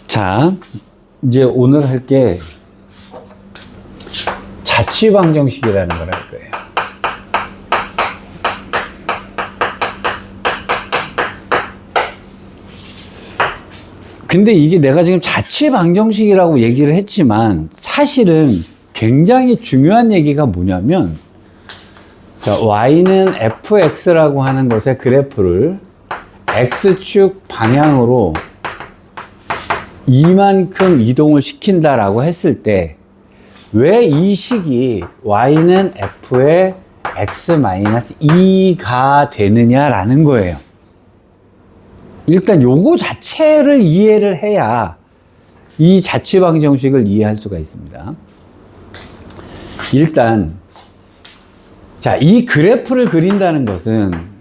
자, 이제 오늘 할 게 자취방정식이라는 걸 할 거예요. 근데 이게 내가 지금 자취방정식이라고 얘기를 했지만 사실은 굉장히 중요한 얘기가 뭐냐면, 자, y는 fx라고 하는 것의 그래프를 x축 방향으로 이만큼 이동을 시킨다라고 했을 때 왜 이 식이 y는 f의 x-2가 되느냐라는 거예요. 일단 요거 자체를 이해를 해야 이 자취방정식을 이해할 수가 있습니다. 일단 자, 이 그래프를 그린다는 것은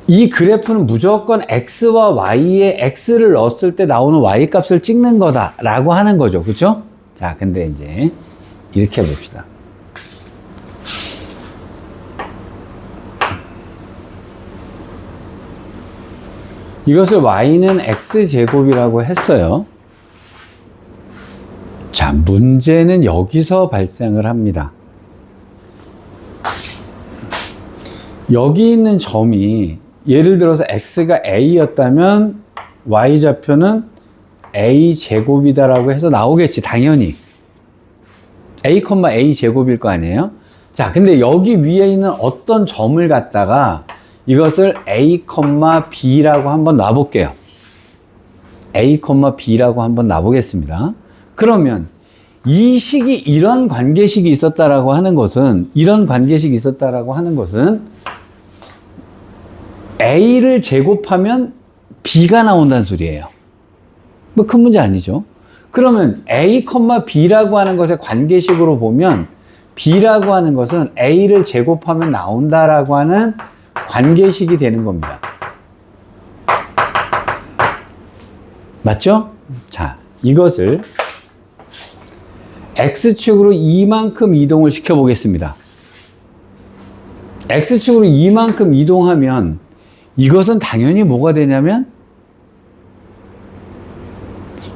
이 그래프는 무조건 x와 y에 x를 넣었을 때 나오는 y 값을 찍는 거다라고 하는 거죠. 그렇죠? 자, 근데 이제 이렇게 봅시다. 이것을 y는 x제곱이라고 했어요. 자, 문제는 여기서 발생을 합니다. 여기 있는 점이 예를 들어서 x가 a였다면 y좌표는 a제곱이다라고 해서 나오겠지, 당연히. a, a제곱일 거 아니에요? 자, 근데 여기 위에 있는 어떤 점을 갖다가 이것을 a, b라고 한번 놔볼게요. a, b라고 한번 놔보겠습니다. 그러면 이 식이 이런 관계식이 있었다라고 하는 것은, a를 제곱하면 b가 나온다는 소리예요. 뭐 큰 문제 아니죠. 그러면 a, b라고 하는 것의 관계식으로 보면 b라고 하는 것은 a를 제곱하면 나온다라고 하는 관계식이 되는 겁니다. 맞죠? 자, 이것을 x축으로 이만큼 이동을 시켜 보겠습니다. x축으로 이만큼 이동하면 이것은 당연히 뭐가 되냐면,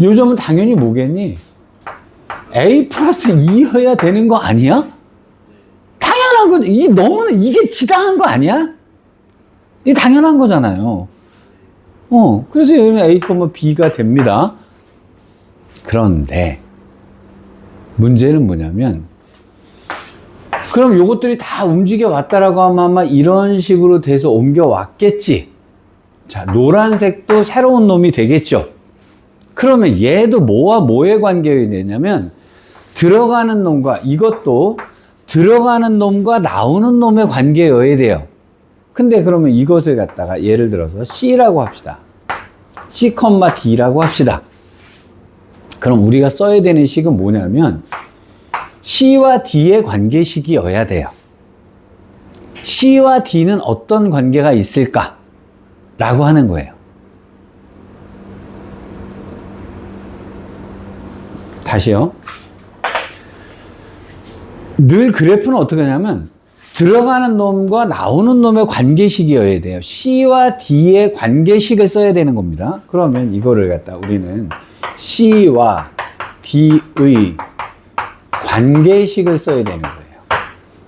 요 점은 당연히 뭐겠니? a 플러스 2여야 되는 거 아니야? 당연한 거죠. 이게 너무나, 이게 지당한 거 아니야? 이게 당연한 거잖아요. 그래서 여기는 a, b가 됩니다. 그런데 문제는 뭐냐면, 그럼 요것들이 다 움직여 왔다라고 하면 아마 이런 식으로 돼서 옮겨 왔겠지. 자, 노란색도 새로운 놈이 되겠죠. 그러면 얘도 뭐와 뭐의 관계가 되냐면, 들어가는 놈과, 이것도 들어가는 놈과 나오는 놈의 관계여야 돼요. 근데 그러면 이것을 갖다가 예를 들어서 C라고 합시다. C, D라고 합시다. 그럼 우리가 써야 되는 식은 뭐냐면 C와 D의 관계식이어야 돼요. C와 D는 어떤 관계가 있을까? 라고 하는 거예요. 다시요. 늘 그래프는 어떻게 하냐면 들어가는 놈과 나오는 놈의 관계식이어야 돼요. C와 D의 관계식을 써야 되는 겁니다. 그러면 이거를 갖다 우리는 C와 D의 관계식을 써야 되는 거예요.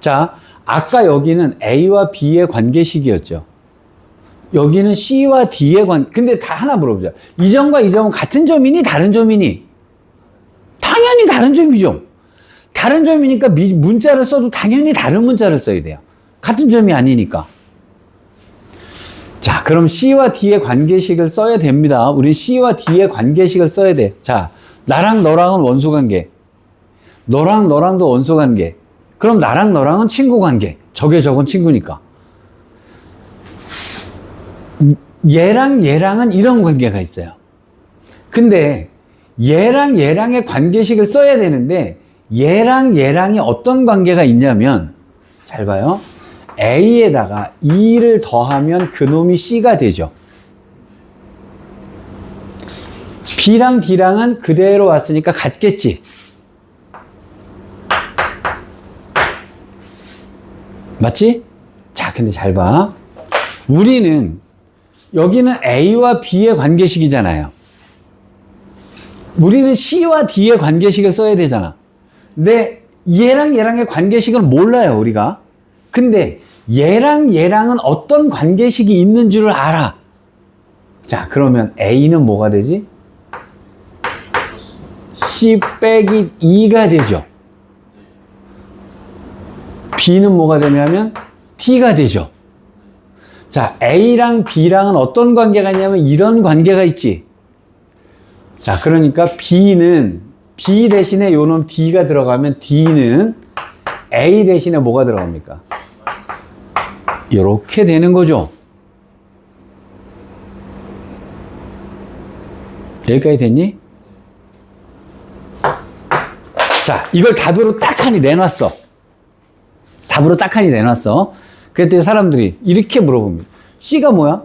자, 아까 여기는 A와 B의 관계식이었죠. 여기는 C와 D의 근데 다 하나 물어보자. 이 점과 이 점은 같은 점이니 다른 점이니? 당연히 다른 점이죠. 다른 점이니까 문자를 써도 당연히 다른 문자를 써야 돼요. 같은 점이 아니니까. 자, 그럼 C와 D의 관계식을 써야 됩니다. 우리 C와 D의 관계식을 써야 돼. 자, 나랑 너랑은 원수 관계. 너랑 너랑도 원수 관계. 그럼 나랑 너랑은 친구 관계. 저게 저건 친구니까. 얘랑 얘랑은 이런 관계가 있어요. 근데 얘랑 얘랑의 관계식을 써야 되는데 얘랑 얘랑이 어떤 관계가 있냐면, 잘 봐요. A에다가 2를 더하면 그놈이 C가 되죠. B랑 D랑은 그대로 왔으니까 같겠지. 맞지? 자, 근데 잘 봐. 우리는 여기는 A와 B의 관계식이잖아요. 우리는 C와 D의 관계식을 써야 되잖아. 근데 얘랑 얘랑의 관계식을 몰라요, 우리가. 근데 얘랑 얘랑은 어떤 관계식이 있는 줄을 알아. 자, 그러면 A는 뭐가 되지? C 빼기 2가 되죠. B는 뭐가 되냐면 T가 되죠. 자, A랑 B랑은 어떤 관계가 있냐면 이런 관계가 있지. 자, 그러니까 B는 B 대신에 요놈 D가 들어가면 D는 A 대신에 뭐가 들어갑니까? 이렇게 되는 거죠. 여기까지 됐니? 자, 이걸 답으로 딱하니 내놨어. 답으로 딱하니 내놨어. 그랬더니 사람들이 이렇게 물어봅니다. C가 뭐야?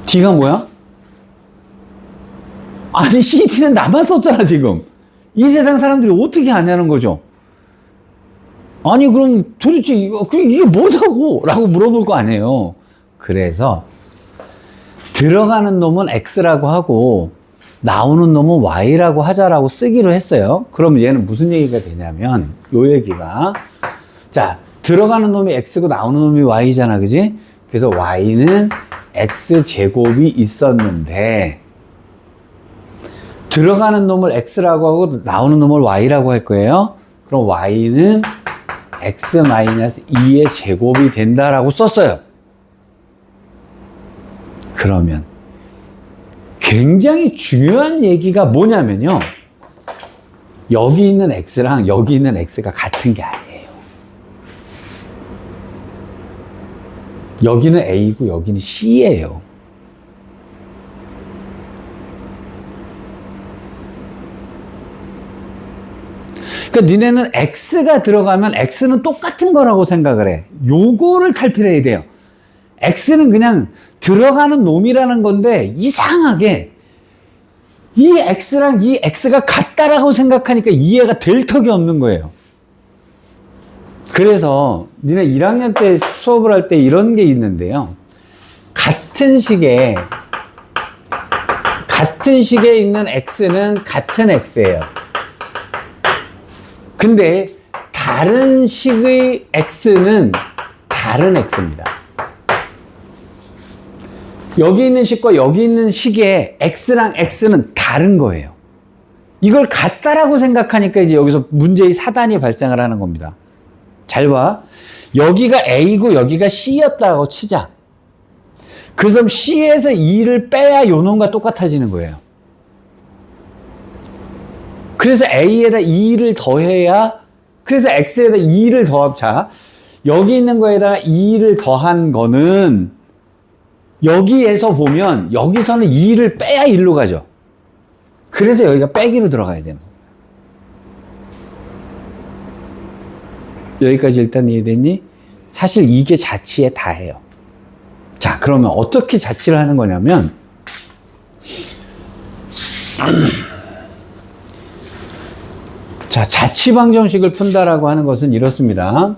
D가 뭐야? 아니, C, D는 나만 썼잖아, 지금. 이 세상 사람들이 어떻게 아냐는 거죠. 아니, 그럼 도대체 이게 뭐냐고? 라고 물어볼 거 아니에요. 그래서 들어가는 놈은 X라고 하고 나오는 놈은 Y라고 하자라고 쓰기로 했어요. 그럼 얘는 무슨 얘기가 되냐면 요 얘기가, 자, 들어가는 놈이 X고 나오는 놈이 Y잖아, 그지? 그래서 Y는 X제곱이 있었는데 들어가는 놈을 X라고 하고 나오는 놈을 Y라고 할 거예요. 그럼 Y는 X-2의 제곱이 된다라고 썼어요. 그러면 굉장히 중요한 얘기가 뭐냐면요, 여기 있는 X랑 여기 있는 X가 같은 게 아니에요. 여기는 A고 여기는 C예요. 그러니까 니네는 X가 들어가면 X는 똑같은 거라고 생각을 해. 요거를 탈피해야 돼요. X는 그냥 들어가는 놈이라는 건데 이상하게 이 X랑 이 X가 같다라고 생각하니까 이해가 될 턱이 없는 거예요. 그래서 니네 1학년 때 수업을 할 때 이런 게 있는데요. 같은 식에 있는 X는 같은 X예요. 근데 다른 식의 X는 다른 X입니다. 여기 있는 식과 여기 있는 식의 X랑 X는 다른 거예요. 이걸 같다라고 생각하니까 이제 여기서 문제의 사단이 발생을 하는 겁니다. 잘 봐. 여기가 A고 여기가 C였다고 치자. 그래서 C에서 2를 빼야 요 놈과 똑같아지는 거예요. 그래서 A에다 2를 더해야, 그래서 X에다 2를 더합자. 여기 있는 거에다가 2를 더한 거는 여기에서 보면 여기서는 2를 빼야 1로 가죠. 그래서 여기가 빼기로 들어가야 되는 거예요. 여기까지 일단 이해됐니? 사실 이게 자취의 다예요. 자, 그러면 어떻게 자취를 하는 거냐면 자, 자취방정식을 푼다라고 하는 것은 이렇습니다.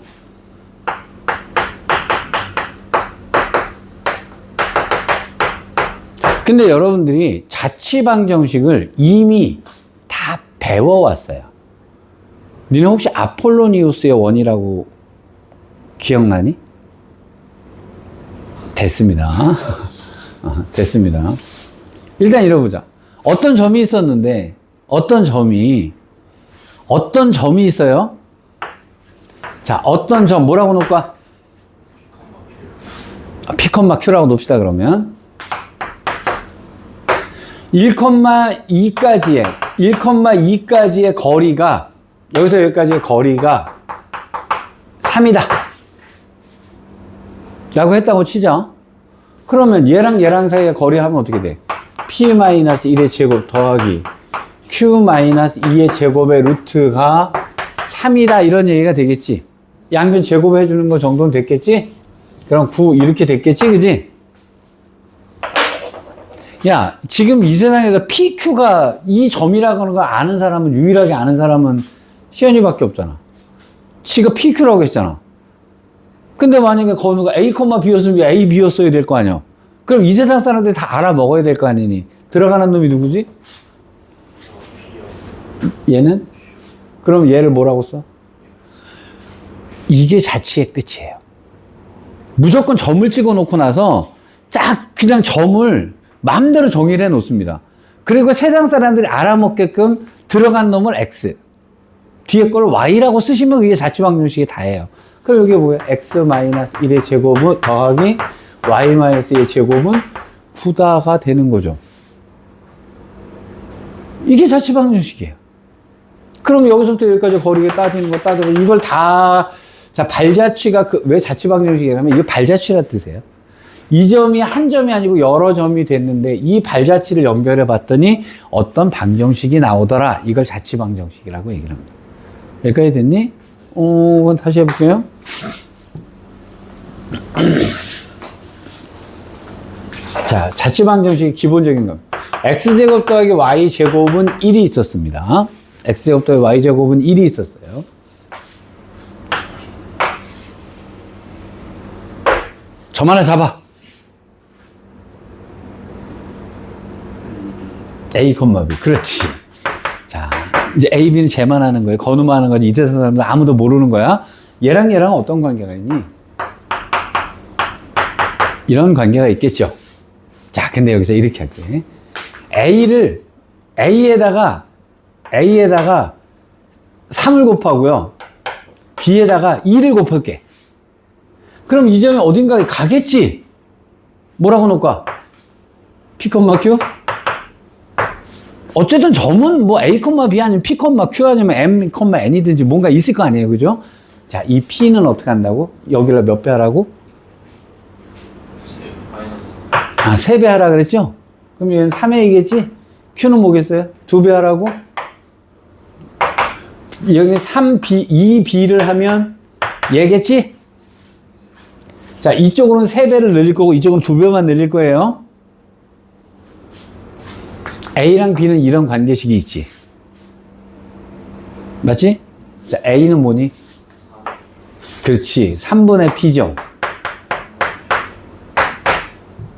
근데 여러분들이 자취방정식을 이미 다 배워왔어요. 니네 혹시 아폴로니우스의 원이라고 기억나니? 됐습니다. 됐습니다. 일단 이러보자. 어떤 점이 있었는데, 어떤 점이 있어요? 자, 어떤 점, 뭐라고 놓을까? P, Q라고 놓읍시다, 그러면. 1,2까지의 거리가, 여기서 여기까지의 거리가 3이다. 라고 했다고 치죠. 그러면 얘랑 얘랑 사이의 거리 하면 어떻게 돼? P-1의 제곱 더하기 Q-2의 제곱의 루트가 3이다. 이런 얘기가 되겠지. 양변 제곱해 주는 거 정도는 됐겠지? 그럼 9 이렇게 됐겠지, 그지? 야, 지금 이 세상에서 PQ가 이 점이라고 하는 거 아는 사람은, 유일하게 아는 사람은 시연이밖에 없잖아. 지가 PQ라고 했잖아. 근데 만약에 건우가 A, B였으면 A, B였어야 될 거 아니야. 그럼 이 세상 사람들이 다 알아먹어야 될 거 아니니. 들어가는 놈이 누구지? 얘는? 그럼 얘를 뭐라고 써? 이게 자치의 끝이에요. 무조건 점을 찍어 놓고 나서 딱 그냥 점을 마음대로 정의를 해 놓습니다. 그리고 세상 사람들이 알아먹게끔 들어간 놈을 X, 뒤에 걸 Y라고 쓰시면 그게 자치방정식이 다예요. 그럼 여기 뭐예요? X-1의 제곱은 더하기 Y-1의 제곱은 9다가 되는 거죠. 이게 자치방정식이에요. 그럼 여기서부터 여기까지 거리가 따지는 거 따지고 이걸 다, 자, 발자취가 왜 자치방정식이냐면 이게 발자취라 뜻이에요. 이 점이 한 점이 아니고 여러 점이 됐는데 이 발자취를 연결해 봤더니 어떤 방정식이 나오더라. 이걸 자치방정식이라고 얘기를 합니다. 여기까지 됐니? 그럼 다시 해볼게요. 자, 자치방정식 기본적인 겁니다. x제곱 더하기 y제곱은 1이 있었습니다. x제곱 더하기 y제곱은 1이 있었어요. 점 하나 잡아. A, B. 그렇지. 자, 이제 A, B는 쟤만 하는 거예요. 건우만 하는 거지. 이 세상 사람들 아무도 모르는 거야. 얘랑 어떤 관계가 있니? 이런 관계가 있겠죠. 자, 근데 여기서 이렇게 할게. A에다가 3을 곱하고요. B에다가 2를 곱할게. 그럼 이 점이 어딘가에 가겠지? 뭐라고 놓을까? P, Q? 어쨌든 점은 뭐 A, B 아니면 P, Q 아니면 M, N이든지 뭔가 있을 거 아니에요. 그죠? 자, 이 P는 어떻게 한다고? 여기를 몇 배 하라고? 3배 하라 그랬죠? 그럼 얘는 3회이겠지? Q는 뭐겠어요? 2배 하라고? 여기 3B, 2B를 하면 얘겠지? 자, 이쪽으로는 3배를 늘릴 거고 이쪽은 2배만 늘릴 거예요. A랑 B는 이런 관계식이 있지. 맞지? 자, A는 뭐니? 그렇지. 3분의 P죠.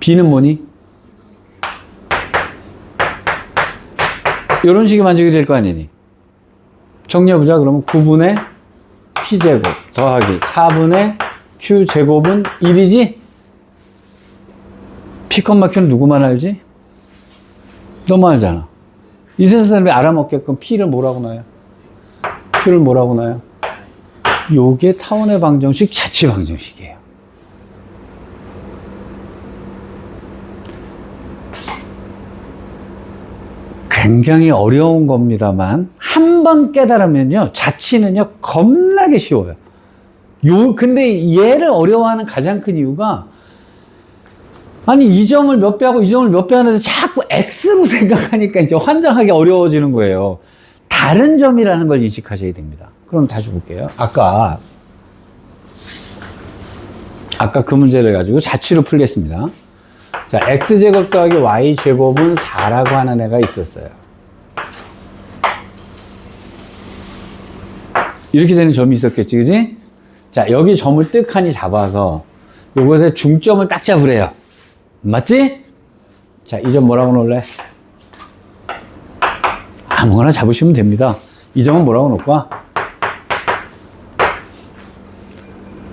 B는 뭐니? 이런 식의 만족이 될 거 아니니? 정리해보자. 그러면 9분의 P제곱 더하기 4분의 Q제곱은 1이지? P, Q는 누구만 알지? 너무 알잖아. 이 세상 사람이 알아먹게끔 P를 뭐라고 놔요? Q를 뭐라고 놔요? 요게 타원의 방정식, 자치 방정식이에요. 굉장히 어려운 겁니다만 한 번 깨달으면요, 자치는요 겁나게 쉬워요. 근데 얘를 어려워하는 가장 큰 이유가, 아니 이 점을 몇 배 하고 이 점을 몇 배 하는데 자꾸 X로 생각하니까 이제 환장하기 어려워지는 거예요. 다른 점이라는 걸 인식하셔야 됩니다. 그럼 다시 볼게요. 아까 그 문제를 가지고 자취로 풀겠습니다. 자, X제곱 더하기 Y제곱은 4라고 하는 애가 있었어요. 이렇게 되는 점이 있었겠지, 그지? 자, 여기 점을 뜩하니 잡아서 요것에 중점을 딱 잡으래요. 맞지? 자, 이 점 뭐라고 놓을래? 아무거나 잡으시면 됩니다. 이 점은 뭐라고 놓을까?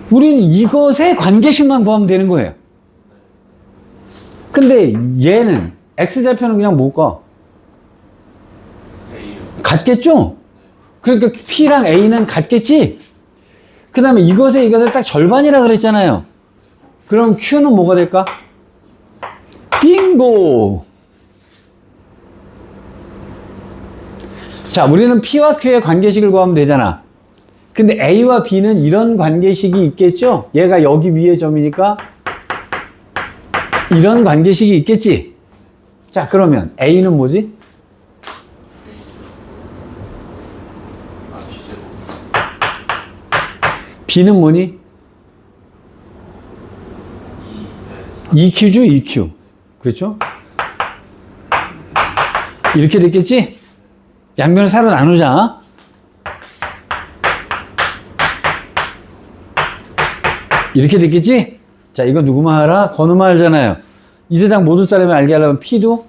우리는 이것의 관계식만 구하면 되는 거예요. 근데 얘는 X좌표는 그냥 뭘까? 같겠죠? 그러니까 P랑 A는 같겠지? 그 다음에 이것에 딱 절반이라 그랬잖아요. 그럼 Q는 뭐가 될까? 빙고! 자, 우리는 P와 Q의 관계식을 구하면 되잖아. 근데 A와 B는 이런 관계식이 있겠죠? 얘가 여기 위에 점이니까 이런 관계식이 있겠지? 자, 그러면 A는 뭐지? B는 뭐니? EQ죠, EQ. 그렇죠? 이렇게 됐겠지? 양면을 사로 나누자. 이렇게 됐겠지? 자, 이거 누구만 알아? 건우만 알잖아요. 이 세상 모든 사람이 알게 하려면 P도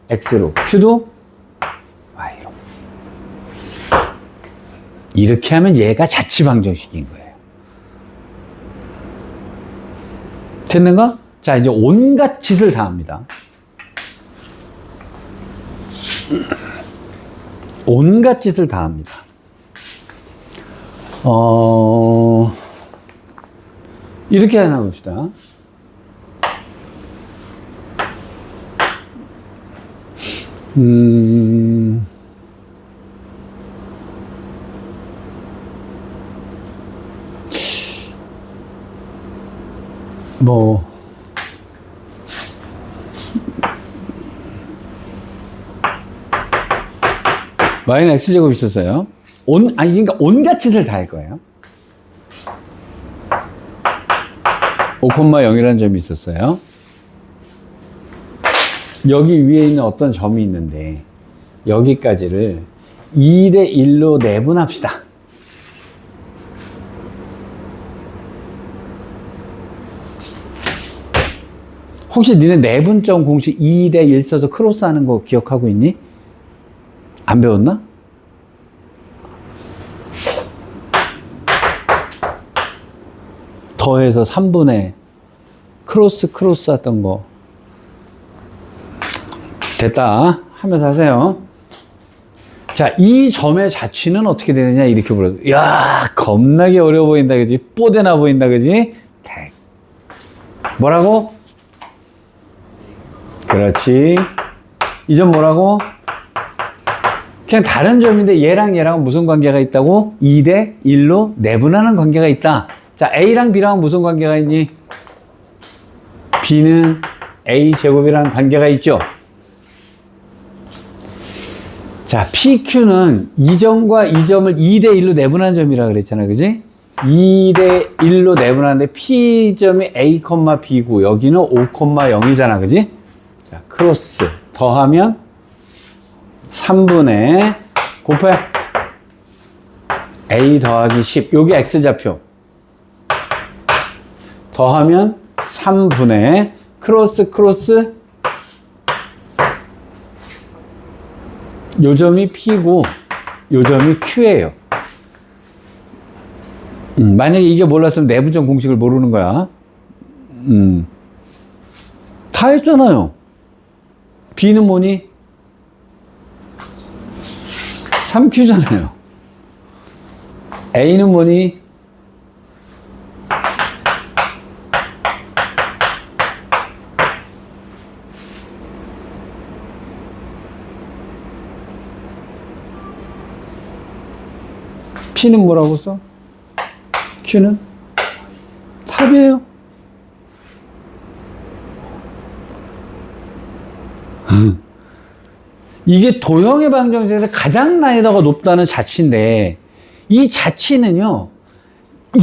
X로, Q도 Y로. 이렇게 하면 얘가 자취방정식인 거예요. 됐는가? 자, 이제 온갖 짓을 다 합니다. 온갖 짓을 다 합니다. 이렇게 하나 봅시다. 뭐, y는 x제곱 있었어요. 그러니까 온갖 짓을 다 할 거예요. 5,0이라는 점이 있었어요. 여기 위에 있는 어떤 점이 있는데, 여기까지를 2대 1로 내분합시다. 혹시 니네 내분점 공식 2대 1 써서 크로스 하는 거 기억하고 있니? 안 배웠나? 더해서 3분의 크로스 했던 거. 됐다. 하면서 하세요. 자, 이 점의 자취는 어떻게 되느냐, 이렇게 물어요. 야, 겁나게 어려워 보인다, 그지? 뽀대나 보인다, 그지? 뭐라고? 그렇지. 이 점 뭐라고? 그냥 다른 점인데 얘랑 얘랑 무슨 관계가 있다고? 2대 1로 내분하는 관계가 있다. 자, A랑 B랑 무슨 관계가 있니? B는 A 제곱이라는 관계가 있죠. 자, PQ는 이 점과 이 점을 2대 1로 내분한 점이라 그랬잖아, 그지? 2대 1로 내분하는데 P점이 A, B고 여기는 5,0이잖아, 그지? 자, 크로스 더하면 3분의 곱해 A 더하기 10. 요게 X좌표. 더하면 3분의 크로스 요 점이 P고 요 점이 Q예요. 만약에 이게 몰랐으면 내분점 공식을 모르는 거야. 다 했잖아요. B는 뭐니? 3Q잖아요. A는 뭐니? P는 뭐라고 써? Q는? 답이에요. 이게 도형의 방정식에서 가장 난이도가 높다는 자취인데, 이 자취는요,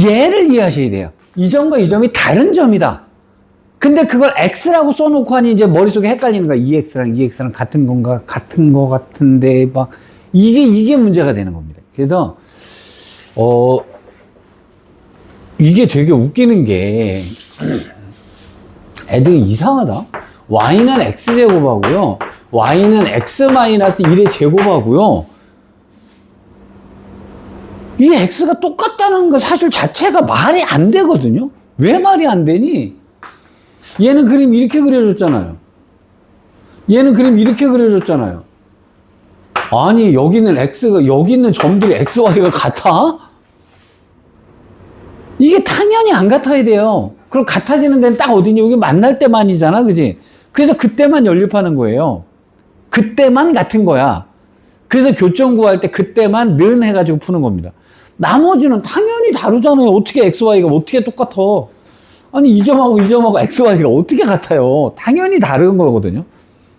얘를 이해하셔야 돼요. 이 점과 이 점이 다른 점이다. 근데 그걸 X라고 써놓고 하니 이제 머릿속에 헷갈리는 거야. 이 X랑 같은 건가? 같은 거 같은데, 막, 이게 문제가 되는 겁니다. 그래서, 이게 되게 웃기는 게, 애들이 이상하다. Y는 X제곱하고요. Y는 X-1의 제곱하고요. 이 X가 똑같다는 거 사실 자체가 말이 안 되거든요. 왜 말이 안 되니? 얘는 그림 이렇게 그려줬잖아요. 얘는 그림 이렇게 그려줬잖아요. 아니, 여기 있는 점들이 X, Y가 같아? 이게 당연히 안 같아야 돼요. 그럼 같아지는 데는 딱 어디니? 여기 만날 때만이잖아, 그지? 그래서 그때만 연립하는 거예요. 그때만 같은 거야. 그래서 교점 구할 때 그때만 는 해가지고 푸는 겁니다. 나머지는 당연히 다르잖아요. 어떻게 X, Y가 어떻게 똑같아? 아니, 이 점하고 X, Y가 어떻게 같아요? 당연히 다른 거거든요.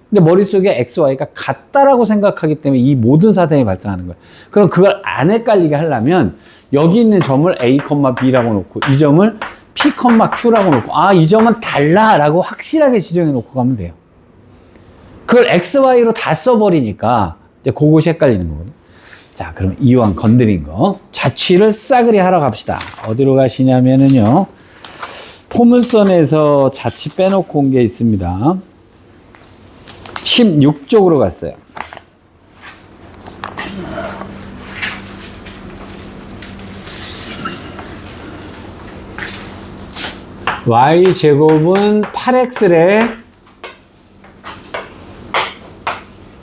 근데 머릿속에 X, Y가 같다라고 생각하기 때문에 이 모든 사상이 발생하는 거예요. 그럼 그걸 안 헷갈리게 하려면 여기 있는 점을 A, B라고 놓고 이 점을 P, Q라고 놓고 이 점은 달라라고 확실하게 지정해 놓고 가면 돼요. 그걸 X, Y로 다 써버리니까 이제 그것이 헷갈리는 거거든요. 자, 그럼 이왕 건드린 거 자취를 싸그리 하러 갑시다. 어디로 가시냐면은요. 포물선에서 자칫 빼놓고 온 게 있습니다. 16쪽으로 갔어요. y제곱은 8x래.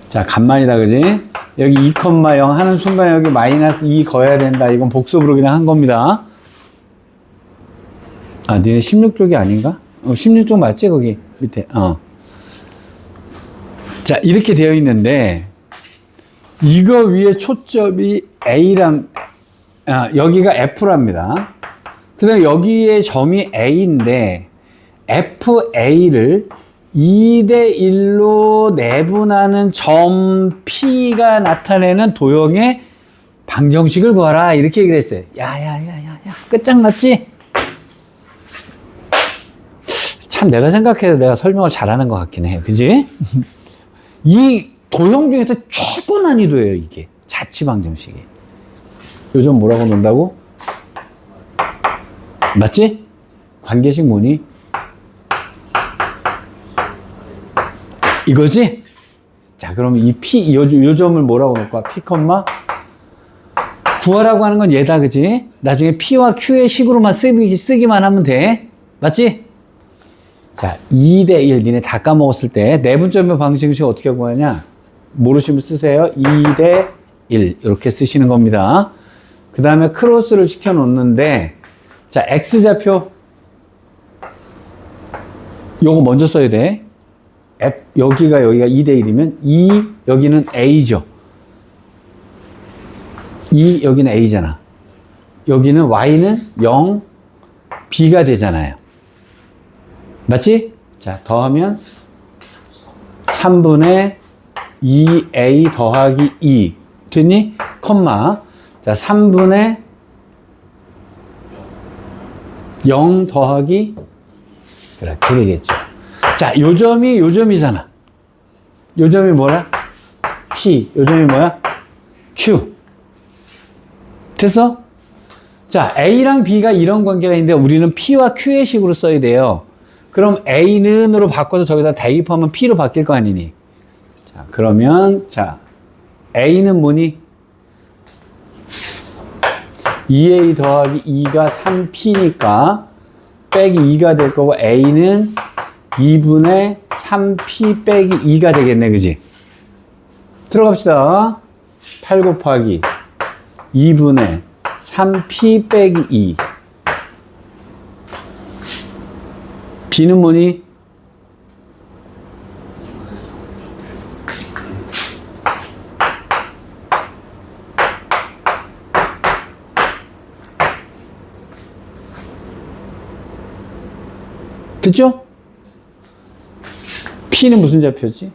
자, 간만이다, 그지? 여기 2,0 하는 순간 여기 마이너스 2 거해야 된다. 이건 복습으로 그냥 한 겁니다. 아, 니네 16쪽이 아닌가? 16쪽 맞지? 거기 밑에. 자, 이렇게 되어 있는데, 이거 위에 초점이 A랑, 여기가 F랍니다. 그 다음에 여기에 점이 A인데, FA를 2대1로 내분하는 점 P가 나타내는 도형의 방정식을 구하라. 이렇게 얘기를 했어요. 야. 끝장났지? 참 내가 생각해도 내가 설명을 잘하는 것 같긴 해요. 그지? 이 도형 중에서 최고 난이도예요, 이게. 자치방정식이. 요즘 뭐라고 논다고? 맞지? 관계식 뭐니? 이거지? 자, 그럼 이 P, 요 점을 뭐라고 놓을까? P, 구하라고 하는 건 얘다, 그지? 나중에 P와 Q의 식으로만 쓰기만 하면 돼. 맞지? 자, 2대1. 니네 다 까먹었을 때, 내분점의 방정식 어떻게 구하냐? 모르시면 쓰세요. 2대1. 이렇게 쓰시는 겁니다. 그 다음에 크로스를 시켜 놓는데, 자, X좌표. 요거 먼저 써야 돼. 여기가 2대1이면 여기는 A죠. 여기는 A잖아. 여기는 Y는 0, B가 되잖아요. 맞지? 자, 더하면 3분의 2A 더하기 2. 됐니? 컴마. 자, 3분의 0 더하기 그렇게 되겠죠. 자, 요 점이잖아. 요 점이 뭐야? P. 요 점이 뭐야? Q. 됐어? 자, A랑 B가 이런 관계가 있는데 우리는 P와 Q의 식으로 써야 돼요. 그럼 A는으로 바꿔서 저기다 대입하면 P로 바뀔 거 아니니? 자, 그러면, 자, A는 뭐니? 2A 더하기 2가 3P니까 빼기 2가 될 거고 A는 2분의 3P 빼기 2가 되겠네, 그지? 들어갑시다. 8 곱하기 2분의 3P 빼기 2. B는 뭐니? 됐죠? P는 무슨 좌표였지?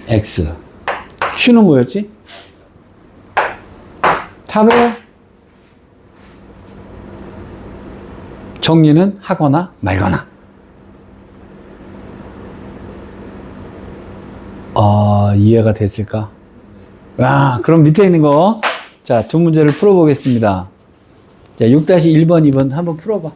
X. Q는 뭐였지? 답이에요. 정리는 하거나 말거나. 이해가 됐을까? 그럼 밑에 있는 거. 자, 두 문제를 풀어보겠습니다. 자, 6-1번, 2번 한번 풀어봐.